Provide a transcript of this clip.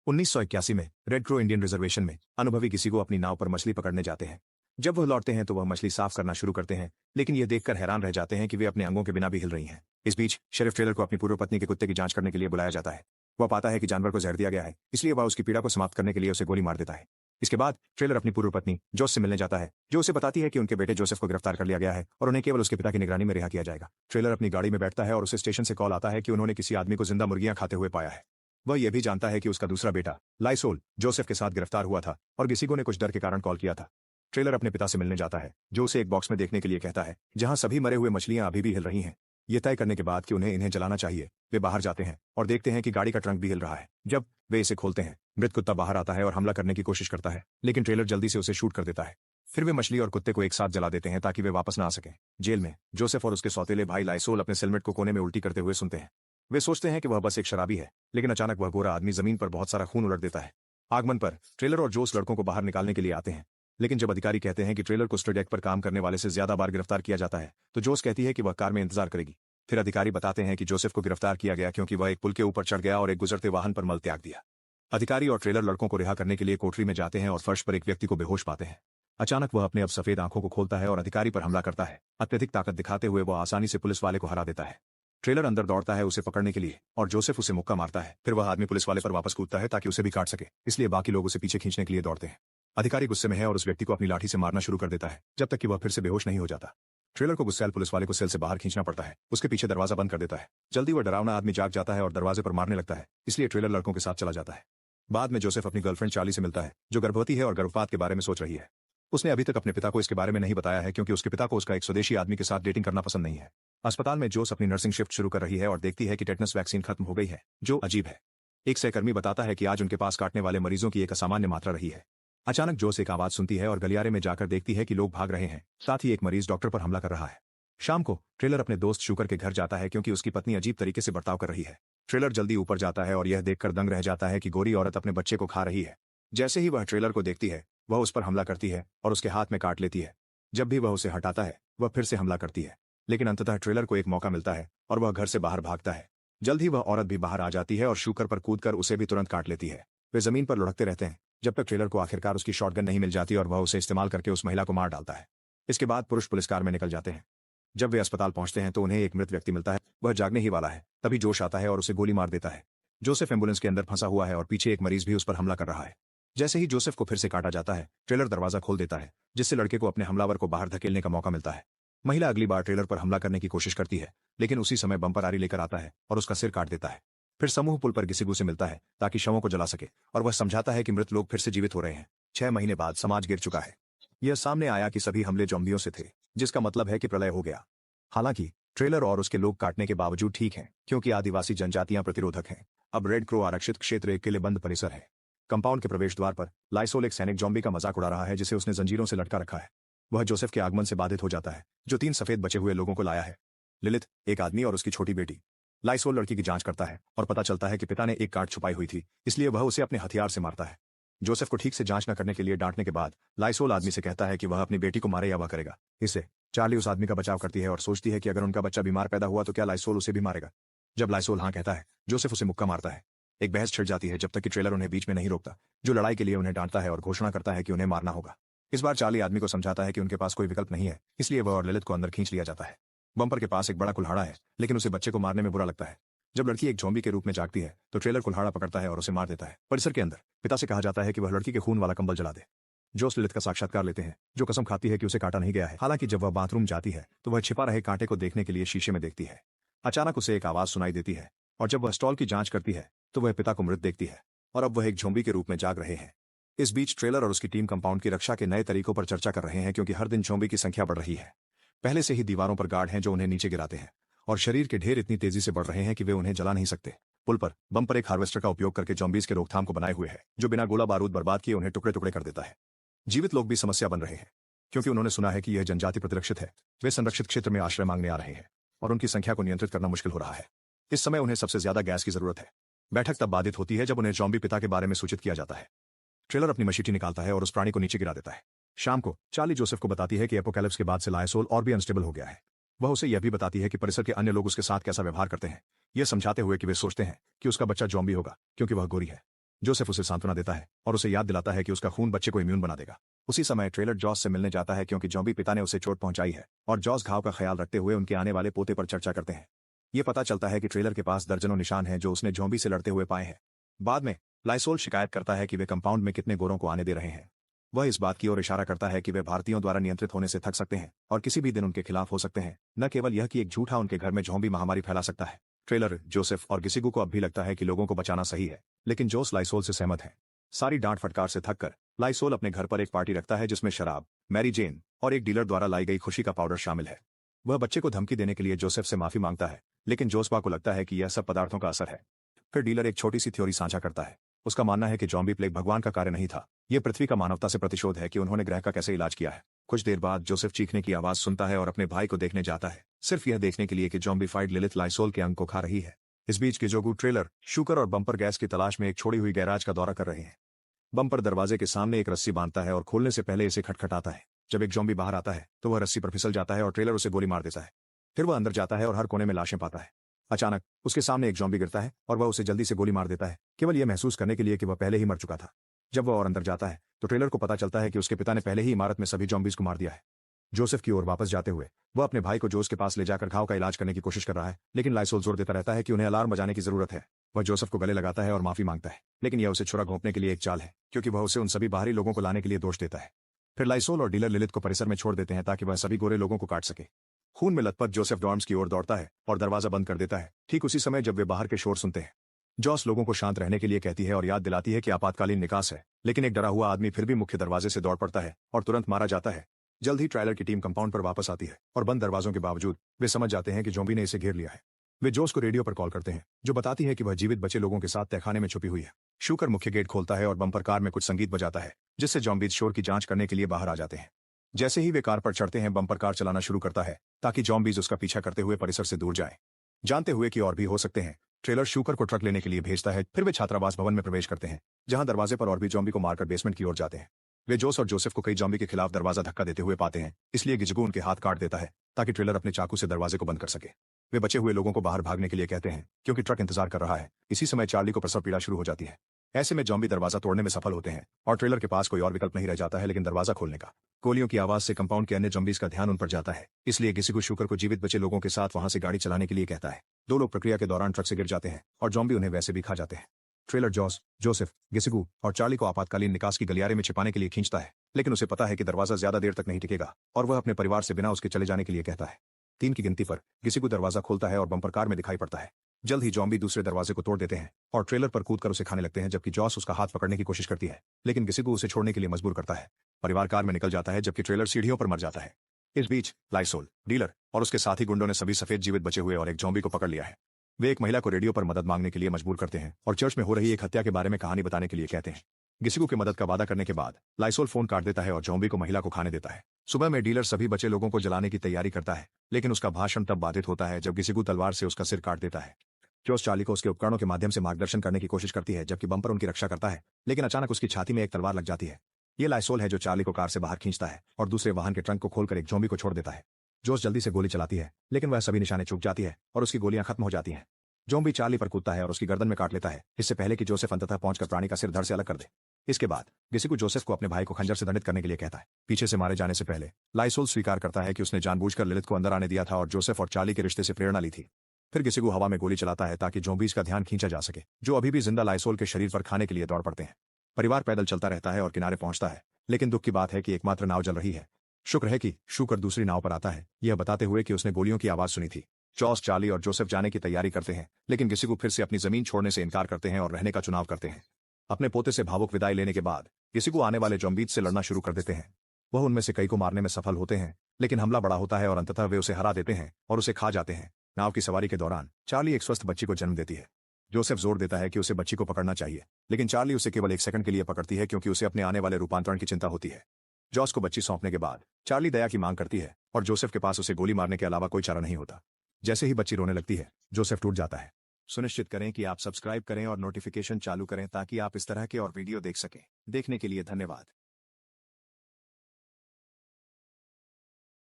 1981 में red crow Indian reservation में अनुभवी किसी को अपनी नाव पर मछली पकड़ने जाते हैं। जब वह लौटते हैं तो वह मछली साफ करना शुरू करते हैं, लेकिन यह देखकर हैरान रह जाते हैं कि वे अपने अंगों के बिना भी हिल रही हैं। इस बीच शेरिफ ट्रेलर को अपनी पूर्व पत्नी के कुत्ते की जांच करने के लिए बुलाया जाता है। वह पाता है कि जानवर को जहर दिया गया है, इसलिए वह उसकी पीड़ा को समाप्त करने के लिए उसे गोली मार देता है। इसके बाद ट्रेलर अपनी पूर्व पत्नी जोस से मिलने जाता है, जो उसे बताती है कि उनके बेटे जोसेफ को गिरफ्तार कर लिया गया है और उन्हें केवल उसके पिता की निगरानी में रिहा किया जाएगा। ट्रेलर अपनी गाड़ी में बैठता है और उसे स्टेशन से कॉल आता है कि उन्होंने किसी आदमी को जिंदा मुर्गियां खाते हुए पाया है। वह यह भी जानता है कि उसका दूसरा बेटा लाइसोल जोसेफ के साथ गिरफ्तार हुआ था और गिसिगो ने कुछ डर के कारण कॉल किया था। ट्रेलर अपने पिता से मिलने जाता है, जो उसे एक बॉक्स में देखने के लिए कहता है जहां सभी मरे हुए मछलियां अभी भी हिल रही हैं। ये तय करने के बाद कि उन्हें इन्हें जलाना चाहिए, वे बाहर जाते हैं और देखते हैं कि गाड़ी का ट्रंक भी हिल रहा है। जब वे इसे खोलते हैं, मृत कुत्ता बाहर आता है और हमला करने की कोशिश करता है, लेकिन ट्रेलर जल्दी से उसे शूट कर देता है। फिर वे मछली और कुत्ते को एक साथ जला देते हैं ताकि वे वापस ना आ सकें। जेल में जोसेफ और उसके सौतेले भाई लाइसोल अपने सेलमेट को कोने में उल्टी करते हुए सुनते हैं। वे सोचते हैं कि वह बस एक शराबी है, लेकिन अचानक वह गोरा आदमी जमीन पर बहुत सारा खून उलट देता है। आगमन पर ट्रेलर और जोस लड़कों को बाहर निकालने के लिए आते हैं, लेकिन जब अधिकारी कहते हैं कि ट्रेलर को स्टडी डेक पर काम करने वाले से ज्यादा बार गिरफ्तार किया जाता है, तो जोस कहती है कि वह कार में इंतजार करेगी। फिर अधिकारी बताते हैं कि जोसेफ को गिरफ्तार किया गया क्योंकि वह एक पुल के ऊपर चढ़ गया और एक गुजरते वाहन पर मल त्याग दिया। अधिकारी और ट्रेलर लड़कों को रिहा करने के लिए कोठरी में जाते हैं और फर्श पर एक व्यक्ति को बेहोश पाते हैं। अचानक वह अपने अब सफेद आंखों को खोलता है और अधिकारी पर हमला करता है। अत्यधिक ताकत दिखाते हुए वह आसानी से पुलिस वाले को हरा देता है। ट्रेलर अंदर दौड़ता है उसे पकड़ने के लिए और जोसेफ उसे मुक्का मारता है। फिर वह आदमी पुलिस वाले पर वापस कूदता है ताकि उसे भी काट सके, इसलिए बाकी लोग उसे पीछे खींचने के लिए दौड़ते हैं। अधिकारी गुस्से में है और उस व्यक्ति को अपनी लाठी से मारना शुरू कर देता है जब तक कि वह फिर से बेहोश नहीं हो जाता। ट्रेलर को गुस्सैल पुलिस वाले को सेल से बाहर खींचना पड़ता है। उसके पीछे दरवाजा बंद कर देता है। जल्दी वह डरावना आदमी जाग जाता है और दरवाजे पर मारने लगता है, इसलिए ट्रेलर लड़कों के साथ चला जाता है। बाद में जोसेफ अपनी गर्लफ्रेंड चार्ली से मिलता है, जो गर्भवती है और गर्भपात के बारे में सोच रही है। उसने अभी तक अपने पिता को इसके बारे में नहीं बताया है क्योंकि उसके पिता को उसका एक स्वदेशी आदमी के साथ डेटिंग करना पसंद नहीं है। अस्पताल में जोस अपनी नर्सिंग शिफ्ट शुरू कर रही है और देखती है कि टेटनस वैक्सीन खत्म हो गई है, जो अजीब है। एक सहकर्मी बताता है कि आज उनके पास काटने वाले मरीजों की एक असामान्य मात्रा रही है। अचानक जोस एक आवाज सुनती है और गलियारे में जाकर देखती है कि लोग भाग रहे हैं, साथ ही एक मरीज डॉक्टर पर हमला कर रहा है। शाम को ट्रेलर अपने दोस्त शुगर के घर जाता है क्योंकि उसकी पत्नी अजीब तरीके से बर्ताव कर रही है। ट्रेलर जल्दी ऊपर जाता है और यह देखकर दंग रह जाता है कि गोरी औरत अपने बच्चे को खा रही है। जैसे ही वह ट्रेलर को देखती है, वह उस पर हमला करती है और उसके हाथ में काट लेती है। जब भी वह उसे हटाता है, वह फिर से हमला करती है, लेकिन अंततः ट्रेलर को एक मौका मिलता है और वह घर से बाहर भागता है। जल्द ही वह औरत भी बाहर आ जाती है और शुगर पर कूदकर उसे भी तुरंत काट लेती है। वे जमीन पर लुढ़कते रहते हैं जब तक ट्रेलर को आखिरकार उसकी शॉटगन नहीं मिल जाती और वह उसे इस्तेमाल करके उस महिला को मार डालता है। इसके बाद पुरुष पुलिस कार में निकल जाते हैं। जब वे अस्पताल पहुंचते हैं तो उन्हें एक मृत व्यक्ति मिलता है। वह जागने ही वाला है, तभी जोश आता है और उसे गोली मार देता है। जोसेफ एम्बुलेंस के अंदर फंसा हुआ है और पीछे एक मरीज भी उस पर हमला कर रहा है। जैसे ही जोसेफ को फिर से काटा जाता है, ट्रेलर दरवाजा खोल देता है, जिससे लड़के को अपने हमलावर को बाहर धकेलने का मौका मिलता है। महिला अगली बार ट्रेलर पर हमला करने की कोशिश करती है, लेकिन उसी समय बम्पर आरी लेकर आता है और उसका सिर काट देता है। फिर समूह पुल पर गिसिगो से मिलता है ताकि शवों को जला सके और वह समझाता है कि मृत लोग फिर से जीवित हो रहे हैं। 6 महीने बाद समाज गिर चुका है। यह सामने आया कि सभी हमले ज़ॉम्बियों से थे, जिसका मतलब है कि प्रलय हो गया। हालांकि ट्रेलर और उसके लोग काटने के बावजूद ठीक हैं, क्योंकि आदिवासी जनजातियां प्रतिरोधक हैं। अब रेड क्रो आरक्षित क्षेत्र एक किलेबंद परिसर है। कंपाउंड के प्रवेश द्वार पर लाइसोल एक सैनिक ज़ॉम्बी का मजाक उड़ा रहा है जिसे उसने जंजीरों से लटका रखा है। वह जोसेफ के आगमन से बाधित हो जाता है, जो 3 सफेद बचे हुए लोगों को लाया है। लिलिथ, एक आदमी और उसकी छोटी बेटी। लाइसोल लड़की की जांच करता है और पता चलता है कि पिता ने एक काट छुपाई हुई थी, इसलिए वह उसे अपने हथियार से मारता है। जोसेफ को ठीक से जांच न करने के लिए डांटने के बाद लाइसोल आदमी से कहता है कि वह अपनी बेटी को मारे या वह करेगा। इससे चार्ली उस आदमी का बचाव करती है और सोचती है कि अगर उनका बच्चा बीमार पैदा हुआ तो क्या लाइसोल उसे भी मारेगा। जब लाइसोल हाँ कहता है, जोसेफ उसे मुक्का मारता है। एक बहस छिड़ जाती है जब तक कि ट्रेलर उन्हें बीच में नहीं रोकता, जो लड़ाई के लिए उन्हें डांटता है और घोषणा करता है कि उन्हें मारना होगा। इस बार चार्ली आदमी को समझाता है कि उनके पास कोई विकल्प नहीं है, इसलिए वह और लिलिथ को अंदर खींच लिया जाता है। बम्पर के पास एक बड़ा कुल्हाड़ा है, लेकिन उसे बच्चे को मारने में बुरा लगता है। जब लड़की एक ज़ॉम्बी के रूप में जागती है तो ट्रेलर कुल्हाड़ा पकड़ता है और उसे मार देता है। परिसर के अंदर पिता से कहा जाता है कि वह लड़की के खून वाला कंबल जला दे। जोस लिलिथ का साक्षात्कार लेते हैं, जो कसम खाती है कि उसे काटा नहीं गया है। हालांकि जब वह बाथरूम जाती है तो वह छिपा रहे कांटे को देखने के लिए शीशे में देखती है। अचानक उसे एक आवाज सुनाई देती है और जब वह स्टॉल की जांच करती है तो वह पिता को मृत देखती है और अब वह एक ज़ॉम्बी के रूप में जाग रहे हैं। इस बीच ट्रेलर और उसकी टीम कंपाउंड की रक्षा के नए तरीकों पर चर्चा कर रहे हैं, क्योंकि हर दिन ज़ॉम्बी की संख्या बढ़ रही है। पहले से ही दीवारों पर गार्ड हैं जो उन्हें नीचे गिराते हैं और शरीर के ढेर इतनी तेजी से बढ़ रहे हैं कि वे उन्हें जला नहीं सकते। पुल पर बम्पर एक हार्वेस्टर का उपयोग करके ज़ॉम्बीज के रोकथाम को बनाए हुए है, जो बिना गोला बारूद बर्बाद किए उन्हें टुकड़े टुकड़े कर देता है। जीवित लोग भी समस्या बन रहे हैं, क्योंकि उन्होंने सुना है कि यह जनजाति प्रतिरक्षित है। वे संरक्षित क्षेत्र में आश्रय मांगने आ रहे हैं और उनकी संख्या को नियंत्रित करना मुश्किल हो रहा है। इस समय उन्हें सबसे ज्यादा गैस की जरूरत है। बैठक तब बाधित होती है जब उन्हें ज़ॉम्बी पिता के बारे में सूचित किया जाता है। ट्रेलर अपनी मशीटी निकालता है और उस प्राणी को नीचे गिरा देता है। शाम को चार्ली जोसेफ को बताती है कि एपोकैलिप्स के बाद से लाइसोल और भी अनस्टेबल हो गया है। वह उसे यह भी बताती है कि परिसर के अन्य लोग उसके साथ कैसा व्यवहार करते हैं, यह समझाते हुए कि वे सोचते हैं कि उसका बच्चा ज़ॉम्बी होगा क्योंकि वह गोरी है। जोसेफ उसे सांत्वना देता है और उसे याद दिलाता है कि उसका खून बच्चे को इम्यून बना देगा। उसी समय ट्रेलर जॉस से मिलने जाता है क्योंकि जॉम्बी पिता ने उसे चोट पहुंचाई है और जॉस घाव का ख्याल रखते हुए उनके आने वाले पोते पर चर्चा करते हैं। ये पता चलता है कि ट्रेलर के पास दर्जनों निशान हैं जो उसने जॉम्बी से लड़ते हुए पाए हैं। बाद में लाइसोल शिकायत करता है कि वे कंपाउंड में कितने गोरों को आने दे रहे हैं। वह इस बात की ओर इशारा करता है कि वे भारतीयों द्वारा नियंत्रित होने से थक सकते हैं और किसी भी दिन उनके खिलाफ हो सकते हैं। न केवल यह कि एक झूठा उनके घर में ज़ॉम्बी महामारी फैला सकता है। ट्रेलर, जोसेफ और गिसिगू को अब भी लगता है कि लोगों को बचाना सही है, लेकिन जोस लाइसोल से सहमत है। सारी डांट फटकार से थककर लाइसोल अपने घर पर एक पार्टी रखता है जिसमें शराब, मैरी जेन और एक डीलर द्वारा लाई गई खुशी का पाउडर शामिल है। वह बच्चे को धमकी देने के लिए जोसेफ से माफी मांगता है, लेकिन जोसबा को लगता है कि यह सब पदार्थों का असर है। फिर डीलर एक छोटी सी थ्योरी साझा करता है। उसका मानना है कि जॉम्बी प्लेग भगवान का कार्य नहीं था, यह पृथ्वी का मानवता से प्रतिशोध है कि उन्होंने ग्रह का कैसे इलाज किया है। कुछ देर बाद जोसेफ चीखने की आवाज सुनता है और अपने भाई को देखने जाता है, सिर्फ यह देखने के लिए कि जॉम्बीफाइड लिलिथ लाइसोल के अंग को खा रही है। इस बीच गिजोगू, ट्रेलर, शूकर और बम्पर गैस की तलाश में एक छोड़ी हुई गैराज का दौरा कर रहे हैं। बम्पर दरवाजे के सामने एक रस्सी बांधता है और खोलने से पहले इसे खटखटाता है। जब एक जॉम्बी बाहर आता है तो वह रस्सी पर फिसल जाता है और ट्रेलर उसे गोली मार देता है। फिर वह अंदर जाता है और हर कोने में लाशें पाता है। अचानक उसके सामने एक जॉम्बी गिरता है और वह उसे जल्दी से गोली मार देता है, केवल यह महसूस करने के लिए कि वह पहले ही मर चुका था। जब वह और अंदर जाता है तो ट्रेलर को पता चलता है कि उसके पिता ने पहले ही इमारत में सभी जॉम्बीज को मार दिया है। जोसेफ की ओर वापस जाते हुए वह अपने भाई को जोस के पास ले जाकर घाव का इलाज करने की कोशिश कर रहा है, लेकिन लाइसोल जोर देता रहता है कि उन्हें अलार्म बजाने की जरूरत है। वह जोसेफ को गले लगाता है और माफी मांगता है, लेकिन यह उसे छुरा घोंपने के लिए एक चाल है, क्योंकि वह उसे उन सभी बाहरी लोगों को लाने के लिए दोष देता है। फिर लाइसोल और डीलर लिलिथ को परिसर में छोड़ देते हैं ताकि वह सभी गोरे लोगों को काट सके। खून में लथपथ जोसेफ डॉर्म्स की ओर दौड़ता है और दरवाजा बंद कर देता है, ठीक उसी समय जब वे बाहर के शोर सुनते हैं। जॉस लोगों को शांत रहने के लिए कहती है और याद दिलाती है कि आपातकालीन निकास है, लेकिन एक डरा हुआ आदमी फिर भी मुख्य दरवाजे से दौड़ पड़ता है और तुरंत मारा जाता है। जल्द ही ट्रायलर की टीम कंपाउंड पर वापस आती है और बंद दरवाजों के बावजूद वे समझ जाते हैं कि ज़ॉम्बी ने इसे घेर लिया है। वे जोस को रेडियो पर कॉल करते हैं, जो बताती है कि वह जीवित बचे लोगों के साथ तहखाने में छुपी हुई है। शूकर मुख्य गेट खोलता है और बम्पर कार में कुछ संगीत बजाता है, जिससे ज़ॉम्बीज शोर की जांच करने के लिए बाहर आ जाते हैं। जैसे ही वे कार पर चढ़ते हैं, बम्पर कार चलाना शुरू करता है ताकि ज़ॉम्बीज उसका पीछा करते हुए परिसर से दूर जाएं। जानते हुए कि और भी हो सकते हैं, ट्रेलर शूकर को ट्रक लेने के लिए भेजता है। फिर वे छात्रावास भवन में प्रवेश करते हैं, जहां दरवाजे पर और भी ज़ॉम्बी को मारकर बेसमेंट की ओर जाते हैं। वे जोस और जोसेफ को कई ज़ॉम्बी के खिलाफ दरवाजा धक्का देते हुए पाते हैं, इसलिए गिजगू उनके हाथ काट देता है ताकि ट्रेलर अपने चाकू से दरवाजे को बंद कर सके। वे बचे हुए लोगों को बाहर भागने के लिए कहते हैं क्योंकि ट्रक इंतजार कर रहा है। इसी समय चार्ली को प्रसव पीड़ा शुरू हो जाती है। ऐसे में ज़ॉम्बी दरवाजा तोड़ने में सफल होते हैं और ट्रेलर के पास कोई और विकल्प नहीं रह जाता है लेकिन दरवाजा खोलने का। गोलियों की आवाज से कंपाउंड के अन्य ज़ॉम्बीज का ध्यान उन पर जाता है, इसलिए गिसिगू शूकर को जीवित बचे लोगों के साथ वहां से गाड़ी चलाने के लिए कहता है। दो लोग प्रक्रिया के दौरान ट्रक से गिर जाते हैं और ज़ॉम्बी उन्हें वैसे भी खा जाते हैं। ट्रेलर जॉस, जोसेफ, गिसिगू और चार्ली को आपातकालीन निकास की गलियारे में छिपाने के लिए खींचता है, लेकिन उसे पता है कि दरवाजा ज्यादा देर तक नहीं टिकेगा और वह अपने परिवार से बिना उसके चले जाने के लिए कहता है। 3 की गिनती पर गिसिगू दरवाजा खोलता है और बम्पर कार में दिखाई पड़ता है। जल्द ही ज़ॉम्बी दूसरे दरवाजे को तोड़ देते हैं और ट्रेलर पर कूदकर उसे खाने लगते हैं, जबकि जॉस उसका हाथ पकड़ने की कोशिश करती है, लेकिन गिसिगू उसे छोड़ने के लिए मजबूर करता है। परिवार कार में निकल जाता है जबकि ट्रेलर सीढ़ियों पर मर जाता है। इस बीच लाइसोल, डीलर और उसके साथी गुंडों ने सभी सफेद जीवित बचे हुए और एक ज़ॉम्बी को पकड़ लिया है। वे एक महिला को रेडियो पर मदद मांगने के लिए मजबूर करते हैं और चर्च में हो रही एक हत्या के बारे में कहानी बताने के लिए कहते हैं। गिसिगू की मदद का वादा करने के बाद लाइसोल फोन काट देता है और ज़ॉम्बी को महिला को खाने देता है। सुबह में डीलर सभी बचे लोगों को जलाने की तैयारी करता है, लेकिन उसका भाषण तब बाधित होता है जब गिसिगू तलवार से उसका सिर काट देता है। जोस चार्ली को उसके उपकरणों के माध्यम से मार्गदर्शन करने की कोशिश करती है, जबकि बम्पर उनकी रक्षा करता है, लेकिन अचानक उसकी छाती में एक तलवार लग जाती है। ये लाइसोल है जो चार्ली को कार से बाहर खींचता है और दूसरे वाहन के ट्रंक को खोलकर एक ज़ॉम्बी को छोड़ देता है। जोस जल्दी से गोली चलाती है, लेकिन वह सभी निशाने चूक जाती है और उसकी गोलियां खत्म हो जाती हैं। ज़ॉम्बी चार्ली पर कूदता है और उसकी गर्दन में काट लेता है, इससे पहले कि जोसेफ अंततः पहुंचकर प्राणी का सिर धड़ से अलग कर दे। इसके बाद गिसिगू जोसेफ को अपने भाई को खंजर से दंडित करने के लिए कहता है। पीछे से मारे जाने से पहले लाइसोल स्वीकार करता है कि उसने जानबूझकर लिलिथ को अंदर आने दिया था और जोसेफ और चार्ली के रिश्ते से प्रेरणा ली थी। फिर गिसिगू हवा में गोली चलाता है ताकि ज़ॉम्बीज का ध्यान खींचा जा सके, जो अभी भी जिंदा लाइसोल के शरीर पर खाने के लिए दौड़ पड़ते हैं। परिवार पैदल चलता रहता है और किनारे पहुंचता है, लेकिन दुख की बात है कि एकमात्र नाव जल रही है। शुक्र है कि शूकर दूसरी नाव पर आता है, यह बताते हुए कि उसने गोलियों की आवाज सुनी थी। जॉस, चार्ली और जोसेफ जाने की तैयारी करते हैं, लेकिन गिसिगू फिर से अपनी जमीन छोड़ने से इनकार करते हैं और रहने का चुनाव करते हैं। अपने पोते से भावुक विदाई लेने के बाद गिसिगू आने वाले ज़ॉम्बीज से लड़ना शुरू कर देते हैं। वह उनमें से कई को मारने में सफल होते हैं, लेकिन हमला बड़ा होता है और अंततः वे उसे हरा देते हैं और उसे खा जाते हैं। नाव की सवारी के दौरान चार्ली एक स्वस्थ बच्ची को जन्म देती है। जोसेफ जोर देता है कि उसे बच्ची को पकड़ना चाहिए, लेकिन चार्ली उसे केवल 1 सेकंड के लिए पकड़ती है क्योंकि उसे अपने आने वाले रूपांतरण की चिंता होती है। जॉस को बच्ची सौंपने के बाद चार्ली दया की मांग करती है और जोसेफ के पास उसे गोली मारने के अलावा कोई चारा नहीं होता। जैसे ही बच्ची रोने लगती है, जोसेफ टूट जाता है। सुनिश्चित करें कि आप सब्सक्राइब करें और नोटिफिकेशन चालू करें ताकि आप इस तरह के और वीडियो देख सकें। देखने के लिए धन्यवाद।